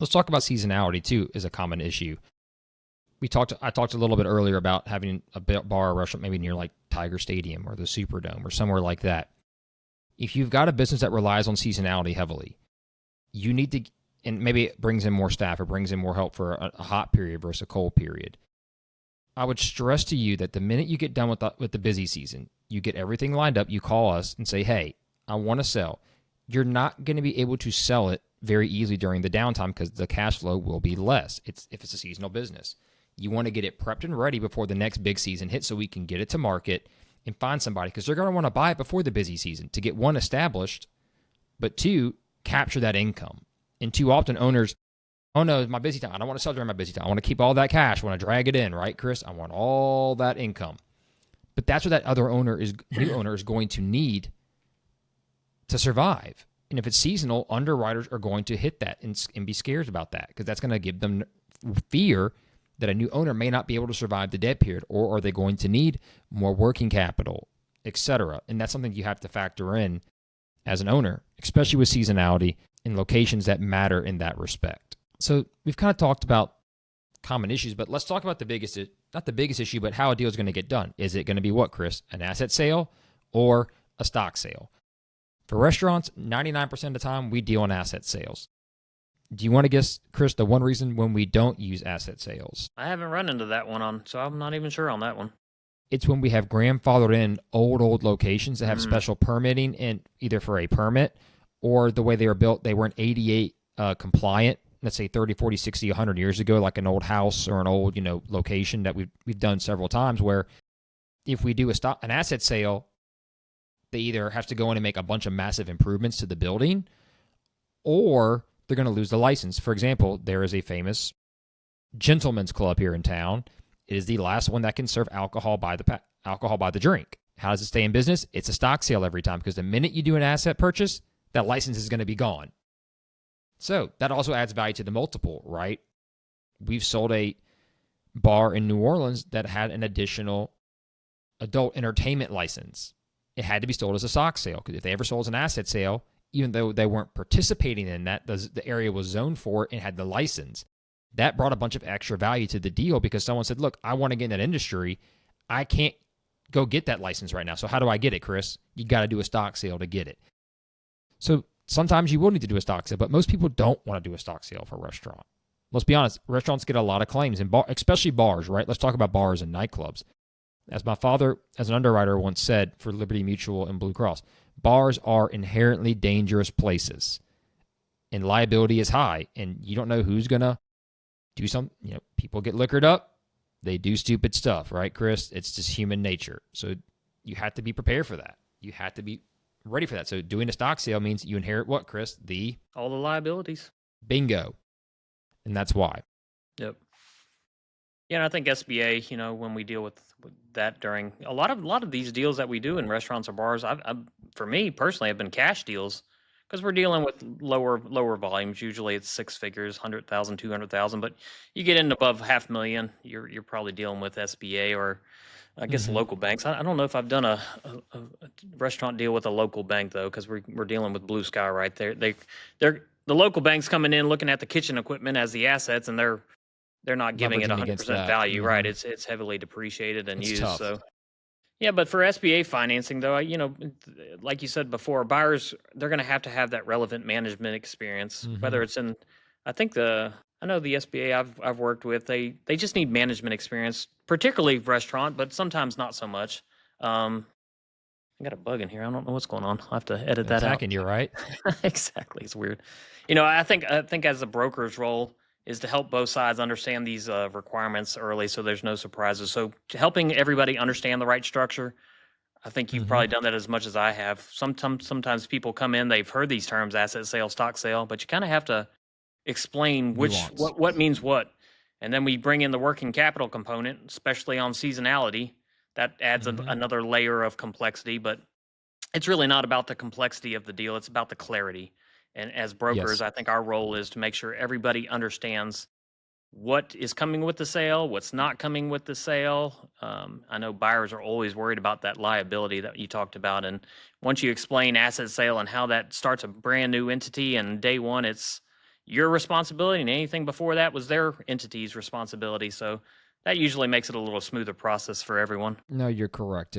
Let's talk about seasonality too is a common issue. I talked a little bit earlier about having a bar or restaurant maybe near like Tiger Stadium or the Superdome or somewhere like that. If you've got a business that relies on seasonality heavily, you need to, and maybe it brings in more staff or brings in more help for a hot period versus a cold period. I would stress to you that the minute you get done with the busy season, you get everything lined up, you call us and say, hey, I want to sell. You're not going to be able to sell it very easily during the downtime because the cash flow will be less if it's a seasonal business. You want to get it prepped and ready before the next big season hits so we can get it to market and find somebody because they're going to want to buy it before the busy season to get one established, but two, capture that income. And too often owners, oh no, it's my busy time. I don't want to sell during my busy time. I want to keep all that cash. I want to drag it in, right, Chris? I want all that income. But that's what that new owner is going to need to survive. And if it's seasonal, underwriters are going to hit that and be scared about that because that's going to give them fear that a new owner may not be able to survive the debt period, or are they going to need more working capital, etc. And that's something you have to factor in as an owner, especially with seasonality in locations that matter in that respect. So we've kind of talked about common issues, but let's talk about not the biggest issue, but how a deal is going to get done. Is it going to be what, Chris? An asset sale or a stock sale? For restaurants, 99% of the time, we deal in asset sales. Do you want to guess, Chris, the one reason when we don't use asset sales? I haven't run into that one so I'm not even sure on that one. It's when we have grandfathered in old locations that have special permitting and either for a permit or the way they were built, they weren't ADA compliant, let's say 30, 40, 60, 100 years ago, like an old house or an old, location that we've done several times where if we do an asset sale, they either have to go in and make a bunch of massive improvements to the building or they're going to lose the license. For example, there is a famous gentleman's club here in town. It is the last one that can serve alcohol by the drink. How does it stay in business? It's a stock sale every time because the minute you do an asset purchase, that license is going to be gone. So that also adds value to the multiple, right? We've sold a bar in New Orleans that had an additional adult entertainment license. It had to be sold as a stock sale because if they ever sold as an asset sale, even though they weren't participating in that, the area was zoned for it and had the license. That brought a bunch of extra value to the deal because someone said, look, I want to get in that industry. I can't go get that license right now. So how do I get it, Chris? You got to do a stock sale to get it. So sometimes you will need to do a stock sale, but most people don't want to do a stock sale for a restaurant. Let's be honest, restaurants get a lot of claims, and especially bars, right? Let's talk about bars and nightclubs. As my father, as an underwriter, once said for Liberty Mutual and Blue Cross, bars are inherently dangerous places, and liability is high, and you don't know who's going to do something. People get liquored up. They do stupid stuff, right, Chris? It's just human nature. So you have to be prepared for that. You have to be ready for that. So doing a stock sale means you inherit what, Chris? All the liabilities. Bingo. And that's why. Yep. Yeah, and I think SBA, when we deal with that during a lot of these deals that we do in restaurants or bars, for me personally, have been cash deals because we're dealing with lower volumes. Usually it's six figures, 100,000, 200,000, but you get in above $500,000, you're probably dealing with SBA or I guess local banks. I don't know if I've done a restaurant deal with a local bank though, because we're dealing with Blue Sky right there. They're the local banks coming in looking at the kitchen equipment as the assets, and they're not giving it 100% value, right? It's heavily depreciated and used. Tough. So, yeah, but for SBA financing, though, like you said before, buyers, they're going to have that relevant management experience, whether it's in, I know the SBA I've worked with, they just need management experience, particularly restaurant, but sometimes not so much. I got a bug in here. I don't know what's going on. I'll have to edit that out. Attacking you, right? Exactly. It's weird. I think as a broker's role is to help both sides understand these requirements early so there's no surprises. So helping everybody understand the right structure, I think you've probably done that as much as I have. Sometimes people come in, they've heard these terms, asset sale, stock sale, but you kind of have to explain what means what. And then we bring in the working capital component, especially on seasonality. That adds another layer of complexity, but it's really not about the complexity of the deal. It's about the clarity. And as brokers, I think our role is to make sure everybody understands what is coming with the sale, what's not coming with the sale. I know buyers are always worried about that liability that you talked about. And once you explain asset sale and how that starts a brand new entity and day one, it's, your responsibility, and anything before that was their entity's responsibility. So that usually makes it a little smoother process for everyone. No, you're correct.